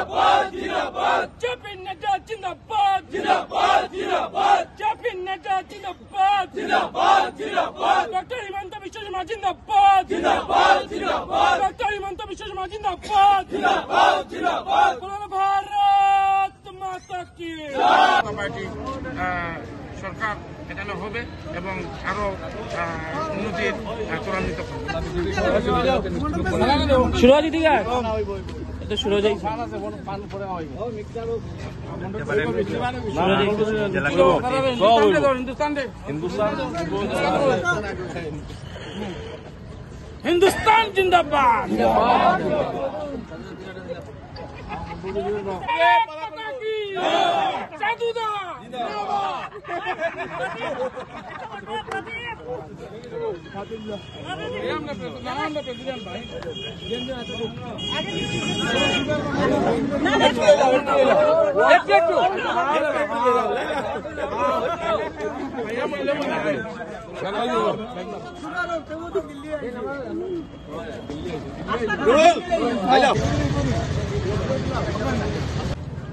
जिंदाबाद जिंदाबाद जेपी नड्डा जिंदाबाद जिंदाबाद जिंदाबाद जेपी नड्डा जिंदाबाद जिंदाबाद जिंदाबाद डॉक्टर हिमंत बिश्व शर्मा जिंदाबाद जिंदाबाद जिंदाबाद डॉक्टर हिमंत बिश्व शर्मा जिंदाबाद जिंदाबाद जिंदाबाद बोलो भारत माता की পার্টি সরকার এখানে হবে এবং আরো উন্নতির ত্বরান্বিত করবে। শুরু হয়ে দিকে এটা শুরু হয়ে যায় हिंदुस्तान जिंदाबाद साधुदा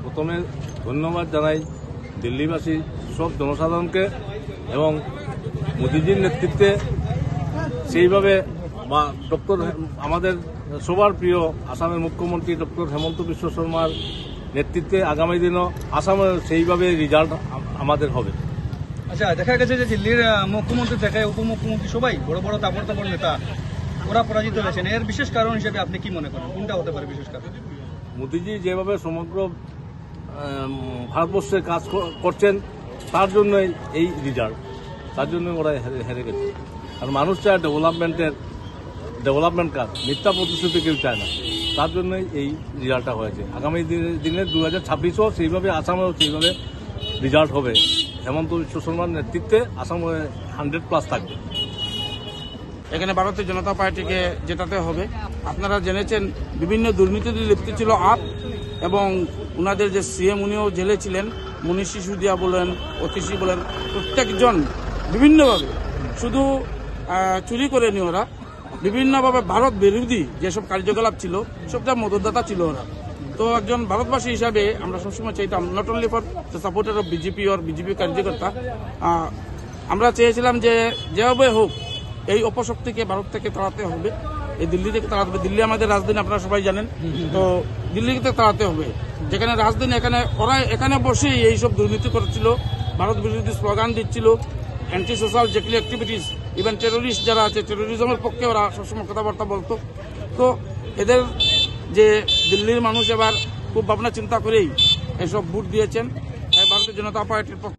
প্রথমে ধন্যবাদ জানাই দিল্লিবাসী সব জনসাধারণকে এবং মোদিজির নেতৃত্বে সেইভাবে বা আমাদের সবার প্রিয় আসামের মুখ্যমন্ত্রী ডক্টর হেমন্ত বিশ্ব শর্মার নেতৃত্বে আগামী দিনও আসামে সেইভাবে রেজাল্ট আমাদের হবে। আচ্ছা, দেখা গেছে যে দিল্লির মুখ্যমন্ত্রী থেকে উপমুখ্যমন্ত্রী সবাই বড় বড় তাবড় নেতা ওরা পরাজিত হয়েছেন, এর বিশেষ কারণ হিসেবে আপনি কি মনে করেন, কোনটা হতে পারে বিশেষ কারণ? মোদিজি যেভাবে সমগ্র ভারতবর্ষে কাজ করছেন তার জন্যই এই রেজাল্ট, তার জন্য ওরা হেরে গেছে। আর মানুষ চায় ডেভেলপমেন্ট কাজ, মিথ্যা প্রতিশ্রুতি কেউ চায় না, তার জন্যই এই রেজাল্টটা হয়েছে। আগামী দিনে 2026ও সেইভাবে আসামেও সেইভাবে রেজাল্ট হবে। হেমন্ত বিশ্ব শর্মার নেতৃত্বে আসাম 100+ থাকবে। এখানে ভারতীয় জনতা পার্টিকে জেতাতে হবে। আপনারা জেনেছেন বিভিন্ন দুর্নীতিতে লিপ্ত ছিল আপ এবং ওনাদের যে সিএম উনিও জেলে ছিলেন, মনীষ সিসোদিয়া বলেন, অতিশী বলেন, প্রত্যেকজন বিভিন্নভাবে শুধু চুরি করেনি, ওরা বিভিন্নভাবে ভারত বিরোধী যেসব কার্যকলাপ ছিল সবটা মদতদাতা ছিল ওরা। তো একজন ভারতবাসী হিসাবে আমরা সবসময় চাইতাম, not only for the supporter of BJP or BJP কার্যকর্তা, আমরা চেয়েছিলাম যে যেভাবে হোক এই অপশক্তিকে ভারত থেকে তাড়াতে হবে, এই দিল্লি থেকে তাড়াতে হবে। দিল্লি আমাদের রাজধানী, আপনারা সবাই জানেন। তো দিল্লি থেকে তাড়াতে হবে, যেখানে রাজধানী, এখানে ওরা এখানে বসেই এইসব দুর্নীতি করছিল, ভারত বিরোধী স্লোগান দিচ্ছিল, অ্যান্টি সোশ্যাল যেগুলি অ্যাক্টিভিটিস, ইভেন টেরোরিস্ট যারা আছে টেরোরিজমের পক্ষে ওরা সবসময় কথাবার্তা বলতো। তো এদের যে দিল্লির মানুষ এবার খুব ভাবনা চিন্তা করেই এসব ভোট দিয়েছেন ভারতীয় জনতা পার্টির পক্ষে।